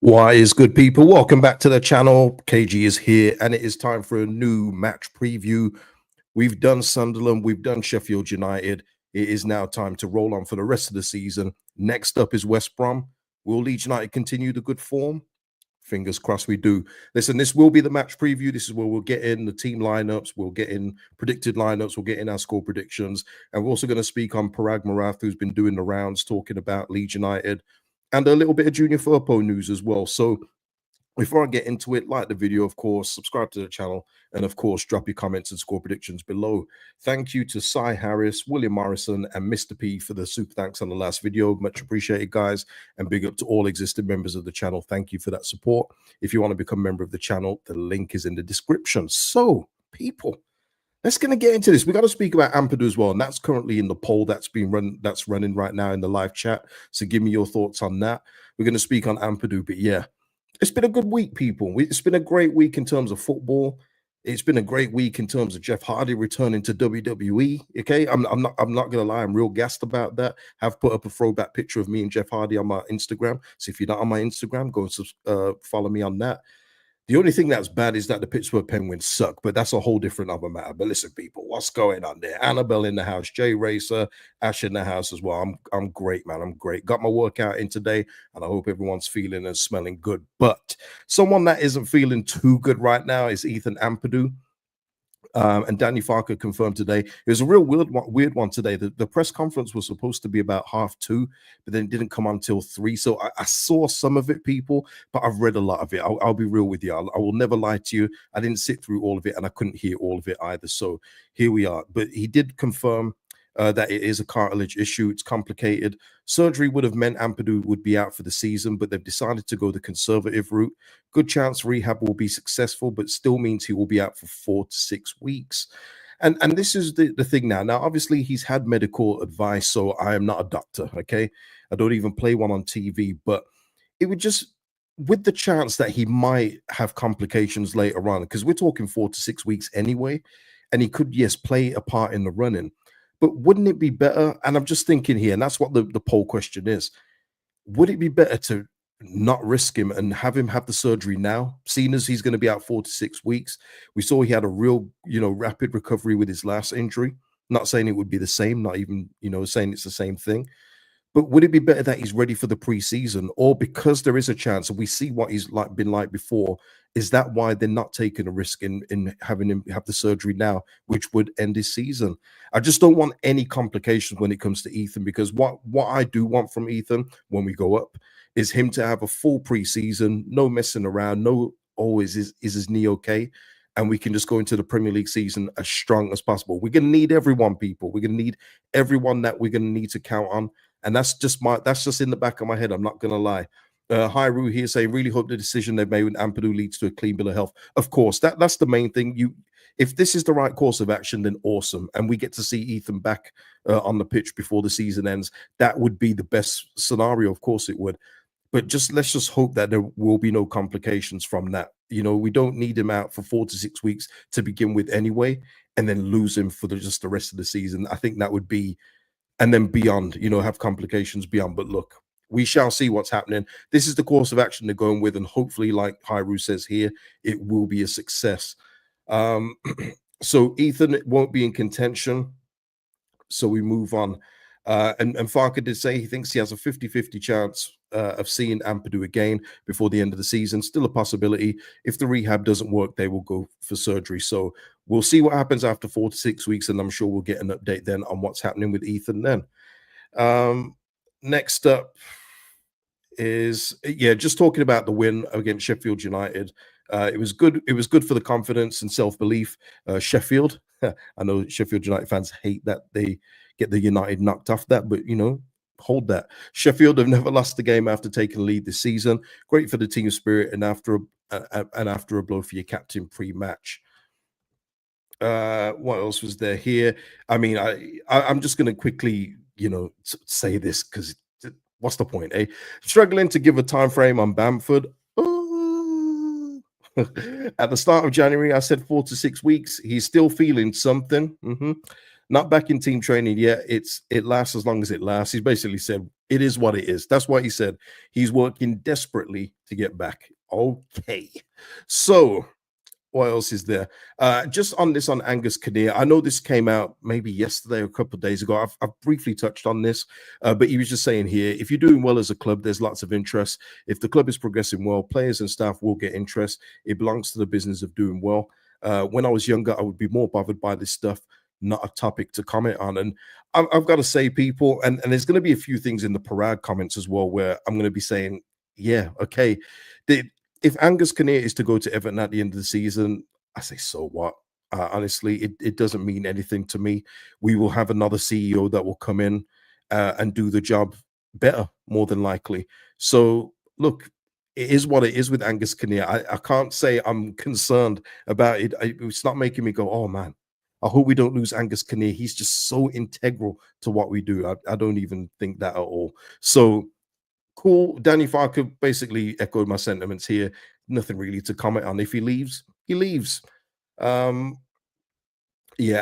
Why is good, people? Welcome back to the channel. KG is here, and it is time for a new match preview. We've done Sunderland, we've done Sheffield United. It is now time to roll on for the rest of the season. Next up is West Brom. Will Leeds United continue the good form? Fingers crossed we do. Listen, this will be the match preview. This is where we'll get in the team lineups, we'll get in predicted lineups, we'll get in our score predictions, and we're also going to speak on Paraag Marathe, who's been doing the rounds, talking about Leeds United, and a little bit of Junior Firpo news as well. So before I get into it, like the video, of course, subscribe to the channel, and of course, drop your comments and score predictions below. Thank you to Cy Harris, William Morrison, and Mr. P for the super thanks on the last video. Much appreciated, guys, and big up to all existing members of the channel. Thank you for that support. If you want to become a member of the channel, the link is in the description. So, people, let's get into this. We got to speak about Ampadu as well, and that's currently in the poll that's being run, that's running right now in the live chat. So give me your thoughts on that. We're going to speak on Ampadu, but yeah, it's been a good week, people. It's been a great week in terms of football. It's been a great week in terms of Jeff Hardy returning to WWE. Okay, I'm not gonna lie, I'm real gassed about that. Have put up a throwback picture of me and Jeff Hardy on my Instagram. So if you're not on my Instagram, go and follow me on that. The only thing that's bad is that the Pittsburgh Penguins suck, but that's a whole different other matter. But listen, people, what's going on there? Annabelle in the house, Jay Racer, Ash in the house as well. I'm great, man. I'm great. Got my workout in today, and I hope everyone's feeling and smelling good. But someone that isn't feeling too good right now is Ethan Ampadu. And Danny Farker confirmed today. It was a real weird one today. The press conference was supposed to be about 2:30, but then it didn't come on until 3. So I saw some of it, people, but I've read a lot of it. I'll be real with you. I will never lie to you. I didn't sit through all of it, and I couldn't hear all of it either. So here we are. But he did confirm that it is a cartilage issue. It's complicated. Surgery would have meant Ampadu would be out for the season, but they've decided to go the conservative route. Good chance rehab will be successful, but still means he will be out for 4 to 6 weeks. And this is the thing now. Now, obviously, he's had medical advice, so I am not a doctor, okay? I don't even play one on TV, but it would just, with the chance that he might have complications later on, because we're talking 4 to 6 weeks anyway, and he could, yes, play a part in the running. But wouldn't it be better? And I'm just thinking here, and that's what the poll question is. Would it be better to not risk him and have him have the surgery now, seeing as he's going to be out 4 to 6 weeks? We saw he had a real, rapid recovery with his last injury. Not saying it would be the same, not even, saying it's the same thing. But would it be better that he's ready for the preseason, or because there is a chance, and we see what he's been like before, is that why they're not taking a risk in having him have the surgery now, which would end his season? I just don't want any complications when it comes to Ethan, because what I do want from Ethan when we go up is him to have a full preseason, no messing around, no always is his knee okay, and we can just go into the Premier League season as strong as possible. We're going to need everyone, people. We're going to need everyone that we're going to need to count on. And that's just in the back of my head. I'm not going to lie. Hyru here saying, really hope the decision they've made with Ampadu leads to a clean bill of health. Of course, that's the main thing. If this is the right course of action, then awesome. And we get to see Ethan back on the pitch before the season ends. That would be the best scenario. Of course it would. But let's just hope that there will be no complications from that. We don't need him out for 4 to 6 weeks to begin with anyway, and then lose him for just the rest of the season. I think that would be, and then beyond, have complications beyond. But look, we shall see what's happening. This is the course of action they're going with, and hopefully, like Hyru says here, it will be a success. So Ethan won't be in contention, so we move on. And Farker did say he thinks he has a 50-50 chance of seeing Ampadu again before the end of the season. Still a possibility. If the rehab doesn't work, they will go for surgery. So we'll see what happens after 4 to 6 weeks, and I'm sure we'll get an update then on what's happening with Ethan then. Next up is, just talking about the win against Sheffield United. It was good. It was good for the confidence and self-belief. Sheffield, I know Sheffield United fans hate that they get the United knocked off that, but hold that. Sheffield have never lost the game after taking the lead this season. Great for the team spirit, and after a blow for your captain pre-match. What else was there here? I mean, I'm just going to quickly, say this, because what's the point, eh? Struggling to give a time frame on Bamford. At the start of January, I said 4 to 6 weeks. He's still feeling something. Not back in team training yet. It lasts as long as it lasts. He's basically said it is what it is. That's what he said. He's working desperately to get back. Okay. So what else is there? Just on this on Angus Kinnear, I know this came out maybe yesterday or a couple of days ago. I've briefly touched on this, but he was just saying here, if you're doing well as a club, there's lots of interest. If the club is progressing well, players and staff will get interest. It belongs to the business of doing well. When I was younger, I would be more bothered by this stuff, not a topic to comment on. And I've got to say, people, and there's going to be a few things in the Paraag comments as well where I'm going to be saying, yeah, okay. If Angus Kinnear is to go to Everton at the end of the season, I say, so what? Honestly, it doesn't mean anything to me. We will have another CEO that will come in and do the job better, more than likely. So, look, it is what it is with Angus Kinnear. I can't say I'm concerned about it. It's not making me go, oh man, I hope we don't lose Angus Kinnear. He's just so integral to what we do. I don't even think that at all. So, cool. Danny Farker basically echoed my sentiments here. Nothing really to comment on. If he leaves, he leaves. Um, yeah,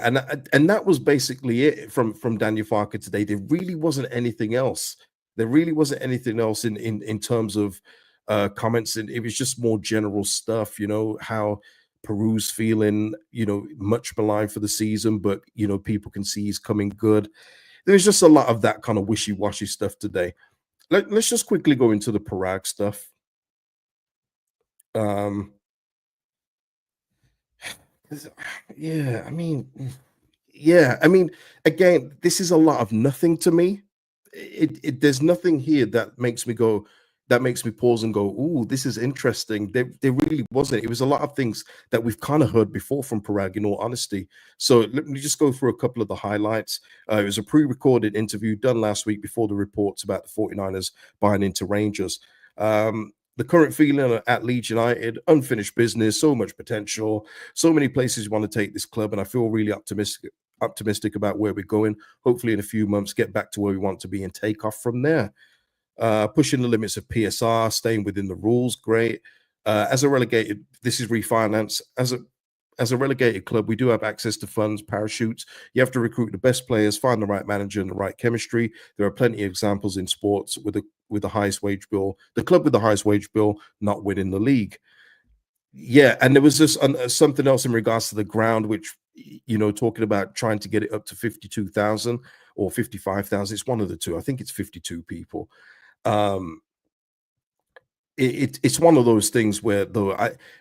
and that was basically it from Daniel Farker today. There really wasn't anything else. There really wasn't anything else in terms of comments, and it was just more general stuff. You know how Peru's feeling. You know, much maligned for the season, but you know people can see he's coming good. There's just a lot of that kind of wishy-washy stuff today. Let's just quickly go into the Paraag stuff. Um, yeah, I mean, again, this is a lot of nothing to me. There's nothing here that makes me go, that makes me pause and go, "Ooh, this is interesting." There really wasn't. It was a lot of things that we've kind of heard before from Parag, in all honesty. So let me just go through a couple of the highlights. It was a pre-recorded interview done last week before the reports about the 49ers buying into Rangers. The current feeling at Leeds United, unfinished business, so much potential, so many places want to take this club, and I feel really optimistic about where we're going. Hopefully, in a few months, get back to where we want to be and take off from there. Pushing the limits of PSR, staying within the rules, great. As a relegated, this is refinance. As a relegated club, we do have access to funds, parachutes. You have to recruit the best players, find the right manager and the right chemistry. There are plenty of examples in sports with the highest wage bill, the club with the highest wage bill not winning the league. Yeah, and there was just something else in regards to the ground, which you know, talking about trying to get it up to 52,000 or 55,000. It's one of the two. I think it's 52 people. Um, it's one of those things where though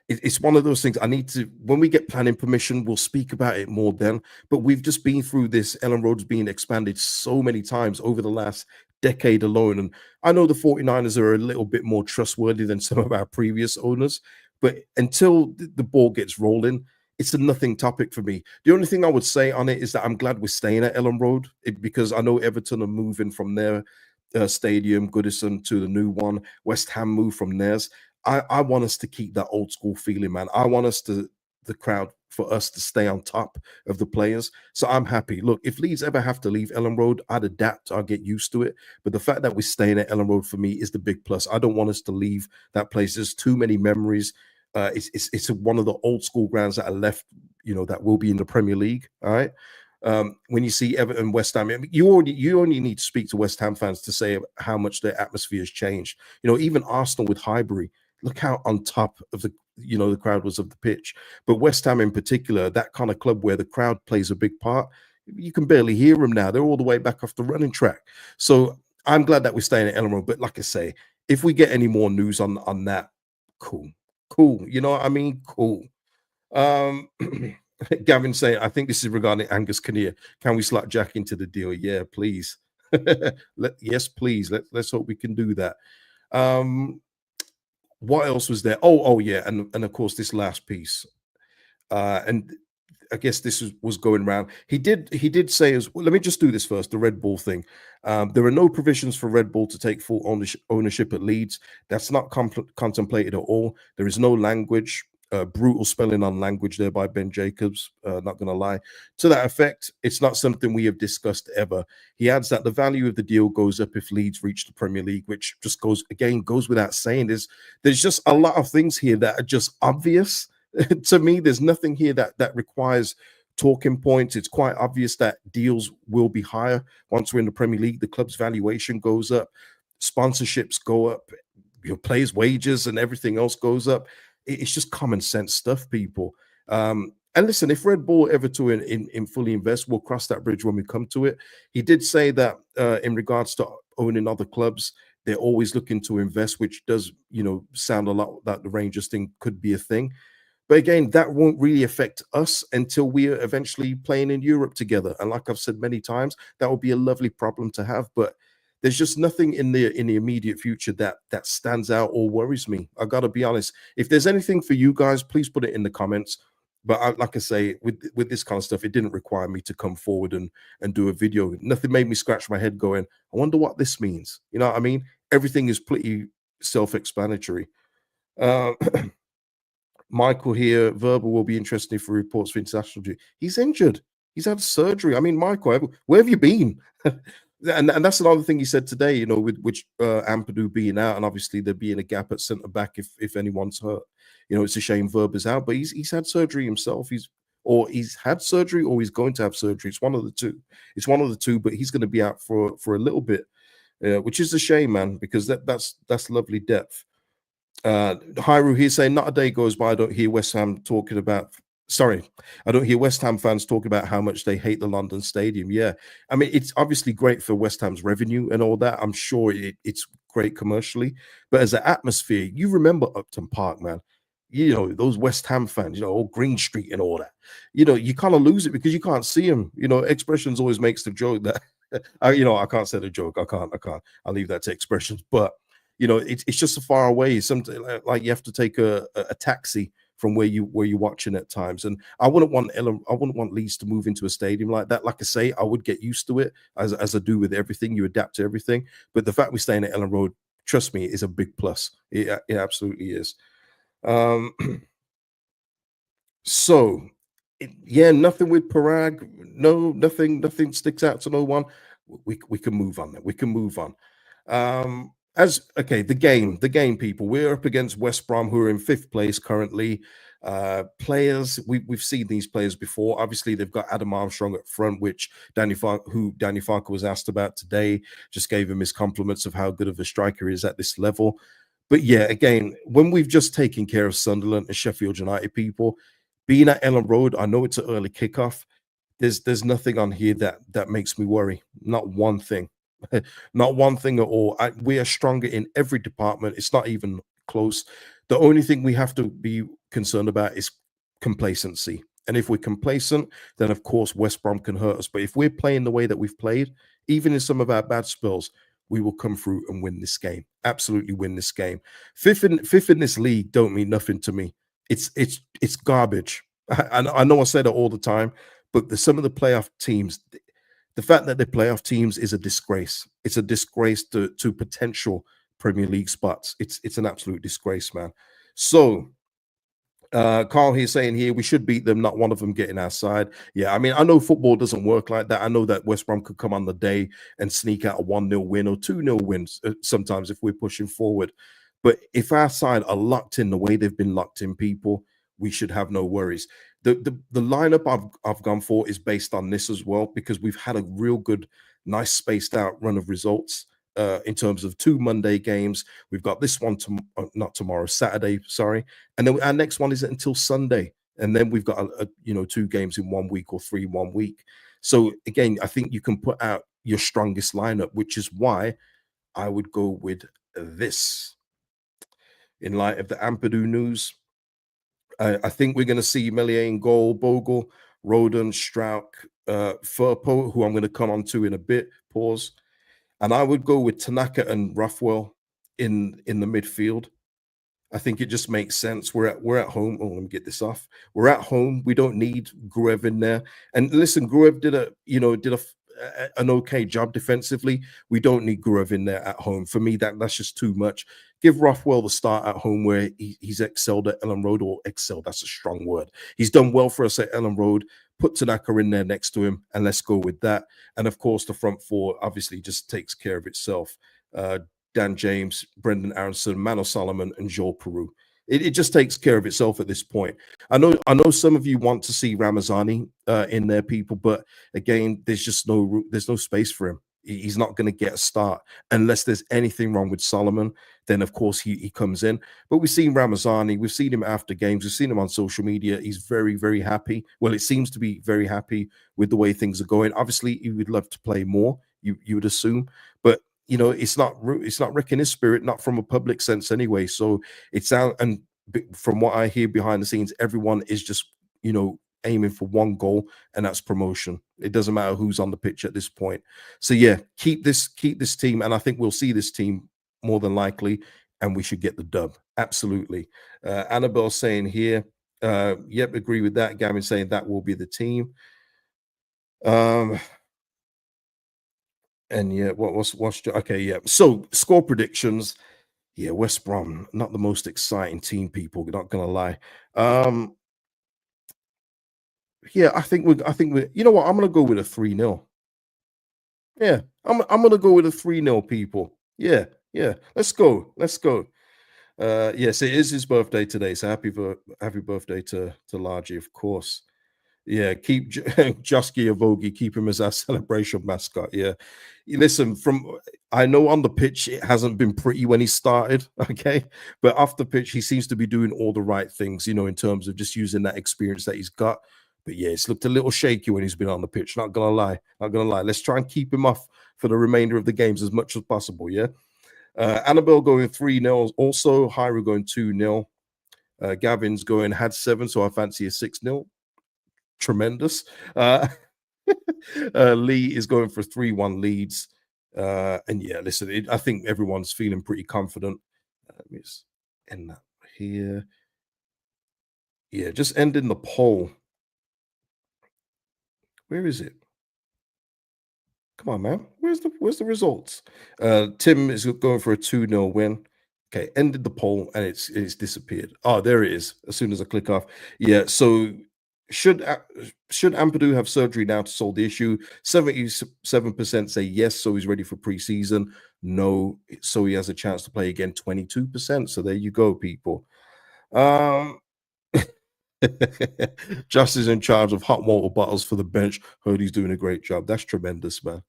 it's one of those things I need to, when we get planning permission, we'll speak about it more then. But we've just been through this. Ellen Road's being expanded so many times over the last decade alone. And I know the 49ers are a little bit more trustworthy than some of our previous owners, but until the ball gets rolling, it's a nothing topic for me. The only thing I would say on it is that I'm glad we're staying at Ellen Road, because I know Everton are moving from there stadium, Goodison, to the new one. West Ham moved from theirs. I want us to keep that old school feeling, man. I want us to, the crowd, for us to stay on top of the players. So I'm happy. Look, if Leeds ever have to leave Ellen Road, I'd adapt. I'll get used to it. But the fact that we're staying at Ellen Road for me is the big plus. I don't want us to leave that place. There's too many memories. It's one of the old school grounds that are left, you know, that will be in the Premier League. All right. When you see Everton, West Ham, I mean, you only need to speak to West Ham fans to say how much their atmosphere has changed. You know, even Arsenal with Highbury, look how on top of the, you know, the crowd was of the pitch. But West Ham in particular, that kind of club where the crowd plays a big part, you can barely hear them now. They're all the way back off the running track. So I'm glad that we're staying at Elland Road. But like I say, if we get any more news on that, cool, cool. You know what I mean? Cool. Um, Gavin saying, I think this is regarding Angus Kinnear. Can we slot Jack into the deal? Yeah, please. Yes, please. Let's hope we can do that. What else was there? Oh, yeah, and of course this last piece. And I guess this was going around. He did say as well, let me just do this first, the Red Bull thing. There are no provisions for Red Bull to take full ownership at Leeds. That's not contemplated at all. There is no language. Brutal spelling on language there by Ben Jacobs, not going to lie. To that effect, it's not something we have discussed ever. He adds that the value of the deal goes up if Leeds reach the Premier League, which just goes without saying. There's just a lot of things here that are just obvious. To me, there's nothing here that requires talking points. It's quite obvious that deals will be higher once we're in the Premier League. The club's valuation goes up, sponsorships go up. your players' wages and everything else goes up. It's just common sense stuff, people. And listen, if Red Bull ever to in fully invest, we'll cross that bridge when we come to it. He did say that in regards to owning other clubs, they're always looking to invest, which does, sound a lot that the Rangers thing could be a thing. But again, that won't really affect us until we are eventually playing in Europe together. And like I've said many times, that would be a lovely problem to have. But there's just nothing in the immediate future that stands out or worries me. I got to be honest. If there's anything for you guys, please put it in the comments. But like I say, with this kind of stuff, it didn't require me to come forward and do a video. Nothing made me scratch my head going, I wonder what this means. You know what I mean? Everything is pretty self-explanatory. Uh, Michael here, verbal will be interesting for reports for international duty. He's injured. He's had surgery. I mean, Michael, where have you been? and that's another thing he said today, with which Ampadu being out, and obviously there being a gap at centre back if anyone's hurt. It's a shame Verb is out, but he's had surgery himself. He's had surgery or he's going to have surgery. It's one of the two. It's one of the two, but he's going to be out for a little bit, which is a shame, man, because that's lovely depth. Hyru here saying, not a day goes by I don't hear West Ham talking about. Sorry, I don't hear West Ham fans talk about how much they hate the London Stadium. Yeah, I mean, it's obviously great for West Ham's revenue and all that. I'm sure it's great commercially, but as an atmosphere, you remember Upton Park, man. Those West Ham fans, all Green Street and all that. You kind of lose it because you can't see them. Expressions always makes the joke that, I can't say the joke. I can't. I'll leave that to Expressions, but. It's just so far away. Sometimes, like you have to take a taxi from where you're watching at times. And I wouldn't want Leeds to move into a stadium like that. Like I say, I would get used to it as I do with everything. You adapt to everything. But the fact we're staying at Ellen Road, trust me, is a big plus. It absolutely is. So, nothing with Parag. No, nothing sticks out to no one. We can move on. Then we can move on. The game, people. We're up against West Brom, who are in 5th place currently. Players, we've seen these players before. Obviously, they've got Adam Armstrong up front, which Danny Farker was asked about today. Just gave him his compliments of how good of a striker he is at this level. But yeah, again, when we've just taken care of Sunderland and Sheffield United, people, being at Ellen Road, I know it's an early kickoff. There's nothing on here that makes me worry. Not one thing. Not one thing at all. We are stronger in every department. It's not even close. The only thing we have to be concerned about is complacency. And if we're complacent, then of course West Brom can hurt us. But if we're playing the way that we've played, even in some of our bad spells, we will come through and win this game. Absolutely win this game. Fifth in this league don't mean nothing to me. It's garbage. I know I say that all the time, but some of the playoff teams. The fact that they're playoff teams is a disgrace. It's a disgrace to potential Premier League spots. It's an absolute disgrace, man. So, Carl here saying here we should beat them, not one of them getting our side. Yeah, I mean, I know football doesn't work like that. I know that West Brom could come on the day and sneak out a 1-0 win or 2-0 wins sometimes if we're pushing forward. But if our side are locked in the way they've been locked in, people, we should have no worries. The lineup I've gone for is based on this as well, because we've had a real good, nice spaced out run of results in terms of 2 Monday games. We've got this one not tomorrow, Saturday, sorry, and then our next one isn't until Sunday, and then we've got 2 games in 1 week or 3 1 week. So again, I think you can put out your strongest lineup, which is why I would go with this. In light of the Ampadu news, I think we're going to see Melier in goal, Bogle, Roden, Strauch, Firpo, who I'm going to come on to in a bit. Pause. And I would go with Tanaka and Ruffwell in the midfield. I think it just makes sense. We're at home. Oh, let me get this off. We're at home. We don't need Gruev in there. And listen, Gruev did an okay job defensively. We don't need Gruev in there at home. For me, that's just too much. Give Rothwell the start at home where he's excelled at Ellen Road, or excelled, that's a strong word. He's done well for us at Ellen Road. Put Tanaka in there next to him, and let's go with that. And of course, the front four obviously just takes care of itself. Dan James, Brendan Aronson, Mano Solomon, and Joel Peru. It just takes care of itself at this point. I know some of you want to see Ramazani in there, people, but again, there's no space for him. He's not going to get a start unless there's anything wrong with Solomon. Then, of course, he comes in. But we've seen Ramazani. We've seen him after games. We've seen him on social media. He's very, very happy. Well, it seems to be very happy with the way things are going. Obviously, he would love to play more, you would assume. But, it's not wrecking his spirit, not from a public sense anyway. So it's out. And from what I hear behind the scenes, everyone is just, aiming for one goal, and that's promotion. It doesn't matter who's on the pitch at this point. So yeah, keep this team, and I think we'll see this team more than likely, and we should get the dub. Absolutely. Annabelle saying here, yep, agree with that. Gavin saying that will be the team. And yeah, what's okay, yeah. So score predictions. Yeah, West Brom, not the most exciting team, people, not gonna lie. Yeah, I think we you know what? I'm gonna go with a 3-0. Yeah, I'm gonna go with a 3-0, people. Yeah, yeah. Let's go. Let's go. Yes, it is his birthday today. So happy birthday to Largy, of course. Yeah, keep Jusky Avogi, keep him as our celebration mascot. Yeah. Listen, I know on the pitch it hasn't been pretty when he started, okay? But off the pitch, he seems to be doing all the right things, in terms of just using that experience that he's got. But yeah, it's looked a little shaky when he's been on the pitch. Not gonna lie. Not gonna lie. Let's try and keep him off for the remainder of the games as much as possible. Yeah. Annabelle going 3-0. Also, Hyru going 2-0. Gavin's going had 7, so I fancy a 6-0. Tremendous. Lee is going for 3-1 Leeds. And yeah, listen, I think everyone's feeling pretty confident. Let me just end that here. Yeah, just ending the poll. Where is it? Come on, man. Where's the results? Tim is going for a 2-0 win. Okay, ended the poll and it's disappeared. Oh, there it is. As soon as I click off. Yeah, so should Ampadu have surgery now to solve the issue? 77% say yes, so he's ready for preseason. No, so he has a chance to play again. 22%. So there you go, people. Just is in charge of hot water bottles for the bench. Heard he's doing a great job. That's tremendous, man.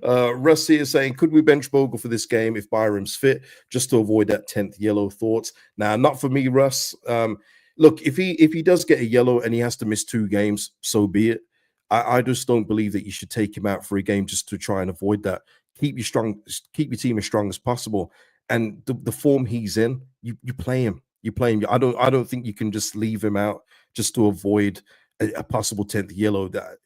Rusty is saying, could we bench Bogle for this game if Byram's fit, just to avoid that 10th yellow? Thoughts? Now, not for me, Russ. Look, if he does get a yellow and he has to miss 2 games, so be it. I just don't believe that you should take him out for a game just to try and avoid that. Keep your team as strong as possible. And the form he's in, you play him. You play him. I don't think you can just leave him out just to avoid a possible 10th yellow. That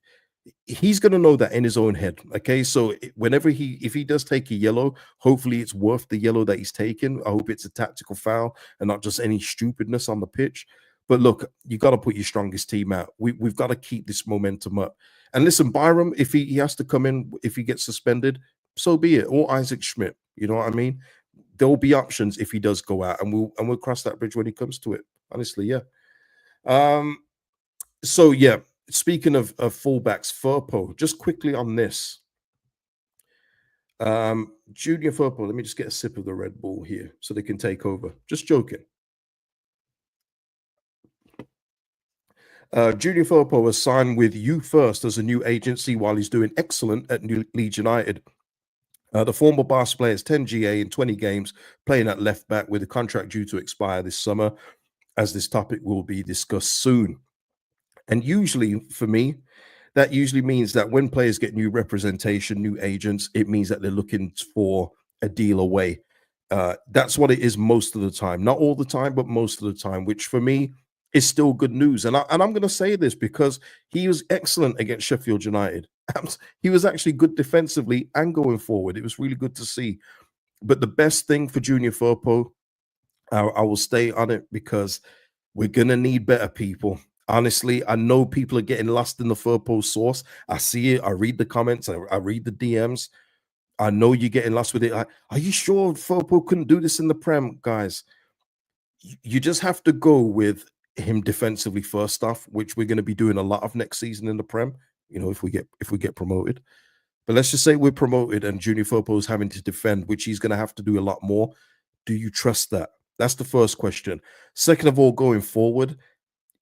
he's going to know that in his own head. Okay, so whenever if he does take a yellow, hopefully it's worth the yellow that he's taken. I hope it's a tactical foul and not just any stupidness on the pitch. But look, you got to put your strongest team out. We've got to keep this momentum up. And listen, Byram, if he has to come in, if he gets suspended, so be it. Or Isaac Schmidt, you know what I mean? There will be options if he does go out, and we'll cross that bridge when he comes to it. Honestly, yeah. So yeah, speaking of fullbacks, Firpo, just quickly on this. Junior Firpo, let me just get a sip of the Red Bull here so they can take over. Just joking. Junior Firpo was signed with You First as a new agency while he's doing excellent at Leeds United. The former Barca player has 10 GA in 20 games, playing at left back with a contract due to expire this summer, as this topic will be discussed soon. And usually, for me, that usually means that when players get new representation, new agents, it means that they're looking for a deal away. That's what it is most of the time. Not all the time, but most of the time, which for me is still good news. And I'm going to say this because he was excellent against Sheffield United. He was actually good defensively and going forward. It was really good to see. But the best thing for Junior Firpo, I will stay on it because we're going to need better people. Honestly, I know people are getting lost in the Firpo source. I see it. I read the comments. I read the DMs. I know you're getting lost with it. Are you sure Firpo couldn't do this in the Prem, guys? You just have to go with him defensively first off, which we're going to be doing a lot of next season in the Prem. You know, if we get promoted. But let's just say we're promoted and Junior Firpo is having to defend, which he's going to have to do a lot more. Do you trust that? That's the first question. Second of all, going forward,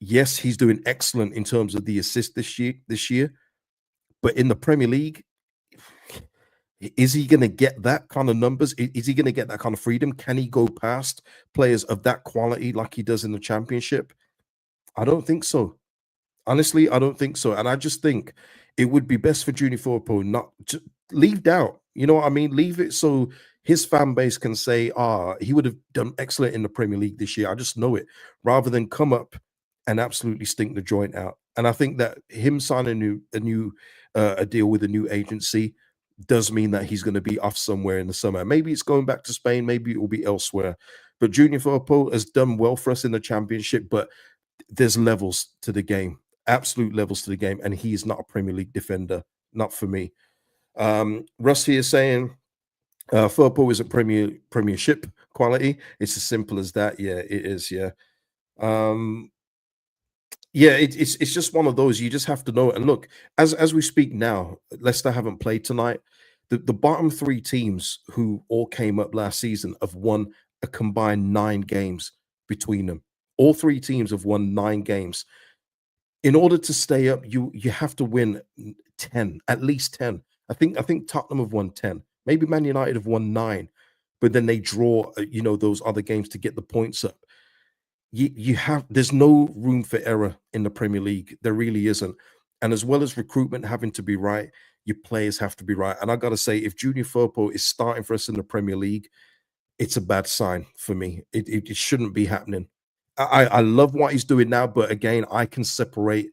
yes, he's doing excellent in terms of the assist this year. But in the Premier League, Is he going to get that kind of numbers? Is he going to get that kind of freedom? Can he go past players of that quality like he does in the championship? I don't think so. Honestly, I don't think so. And I just think it would be best for Junior Firpo not to leave doubt. You know what I mean? Leave it so his fan base can say, he would have done excellent in the Premier League this year. I just know it, rather than come up and absolutely stink the joint out. And I think that him signing a deal with a new agency does mean that he's going to be off somewhere in the summer. Maybe it's going back to Spain, maybe it will be elsewhere. But Junior Firpo has done well for us in the championship, but there's levels to the game, absolute levels to the game, and he's not a Premier League defender, not for me. Russ here is saying Firpo is a Premiership quality. It's as simple as that. Yeah, it is. Yeah. Yeah, it's just one of those. You just have to know. And look, as we speak now, Leicester haven't played tonight. The bottom three teams who all came up last season have won a combined 9 games between them. All 3 teams have won 9 games. In order to stay up, you have to win 10, at least 10. I think Tottenham have won 10. Maybe Man United have won 9, but then they draw, those other games to get the points up. There's no room for error in the Premier League. There really isn't. And as well as recruitment having to be right, your players have to be right. And I got to say, if Junior Firpo is starting for us in the Premier League, it's a bad sign for me. It shouldn't be happening. I love what he's doing now, but again, I can separate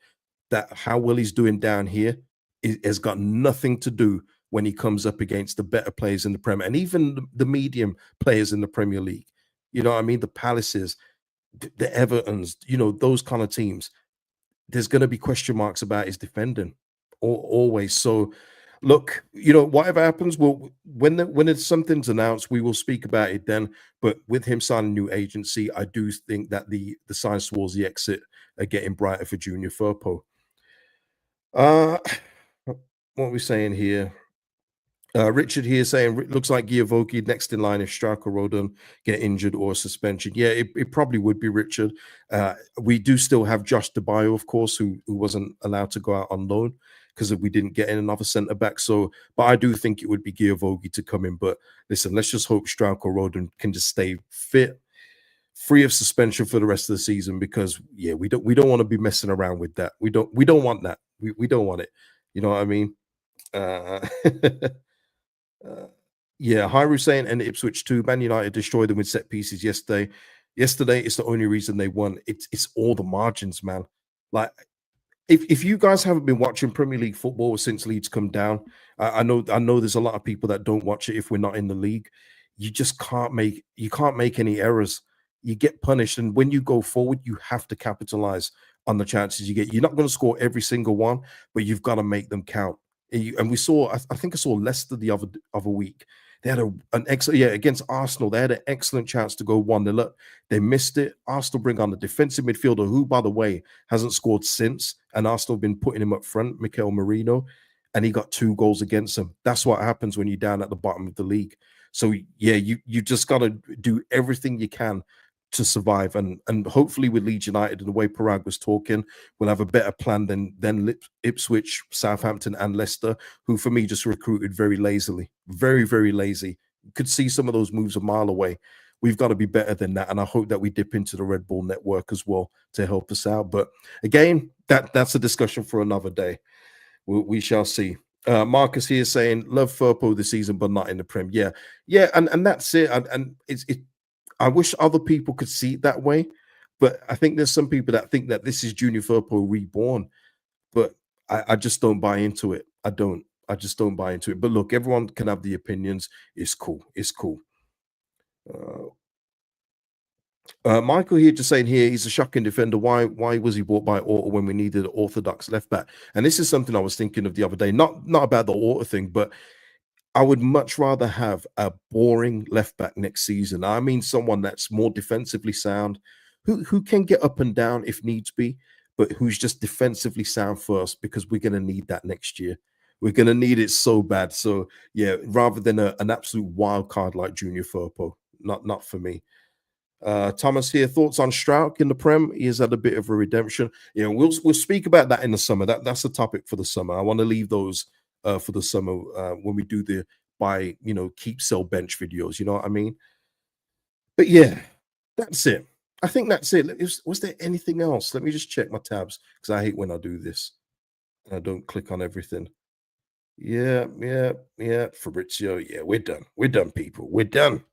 that how well he's doing down here has got nothing to do when he comes up against the better players in the Premier, and even the medium players in the Premier League. You know what I mean? The Palaces, the Evertons, those kind of teams. There's going to be question marks about his defending, always. So, look, whatever happens, when something's announced, we will speak about it then. But with him signing a new agency, I do think that the signs towards the exit are getting brighter for Junior Firpo. What are we saying here? Richard here saying looks like Giavoki next in line if Strauch or Rodon get injured or suspension. Yeah, it probably would be Richard. We do still have Josh DeBio, of course, who wasn't allowed to go out on loan because we didn't get in another centre back. So, but I do think it would be Giavoki to come in. But listen, let's just hope Strauch or Rodon can just stay fit, free of suspension for the rest of the season, because we don't want to be messing around with that. We don't want that. We don't want it. You know what I mean? Yeah, Hyru saying, and Ipswich too. Man United destroyed them with set pieces yesterday. Yesterday, it's the only reason they won. It's all the margins, man. Like, if you guys haven't been watching Premier League football since Leeds come down, I know there's a lot of people that don't watch it if we're not in the league. You just can't make any errors. You get punished, and when you go forward, you have to capitalize on the chances you get. You're not going to score every single one, but you've got to make them count. And we saw, I think I saw Leicester the other week. They had an excellent, against Arsenal. They had an excellent chance to go 1-0 up. They missed it. Arsenal bring on the defensive midfielder, who, by the way, hasn't scored since. And Arsenal have been putting him up front, Mikel Merino, and he got 2 goals against them. That's what happens when you're down at the bottom of the league. So, yeah, you just got to do everything you can to survive, and hopefully with Leeds United and the way Paraag was talking, we'll have a better plan than Ipswich, Southampton, and Leicester, who for me just recruited very lazily, very, very lazy. You could see some of those moves a mile away. We've got to be better than that, and I hope that we dip into the Red Bull network as well to help us out. But again, that's a discussion for another day. We shall see. Marcus here saying love Firpo this season, but not in the Prem. Yeah, and that's it. And I wish other people could see it that way, but I think there's some people that think that this is Junior Firpo reborn, but I just don't buy into it. I just don't buy into it. But look, everyone can have the opinions. It's cool. Michael here just saying here he's a shocking defender. Why was he bought by Orta when we needed an orthodox left back? And this is something I was thinking of the other day. Not about the Orta thing, but I would much rather have a boring left back next season. I mean, someone that's more defensively sound, who can get up and down if needs be, but who's just defensively sound first, because we're going to need that next year. We're going to need it so bad. So yeah, rather than an absolute wild card like Junior Firpo, not for me. Thomas here, thoughts on Strauch in the Prem? He has had a bit of a redemption. We'll speak about that in the summer. That's the topic for the summer. I want to leave those for the summer when we do the buy, you know, keep, sell, bench videos. You know what I mean? But yeah, that's it. I think that's it. Was there anything else? Let me just check my tabs because I hate when I do this and I don't click on everything. Yeah, yeah, yeah. Fabrizio, yeah, we're done. We're done, people. We're done.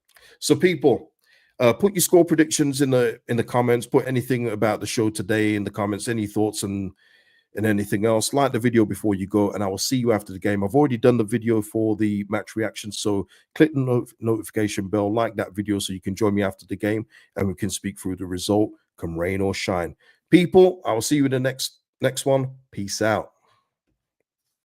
So, people, put your score predictions in the comments. Put anything about the show today in the comments. Any thoughts and anything else. Like the video before you go, and I will see you after the game. I've already done the video for the match reaction, so click the notification bell, like that video, so you can join me after the game, and we can speak through the result, come rain or shine. People, I will see you in the next one. Peace out.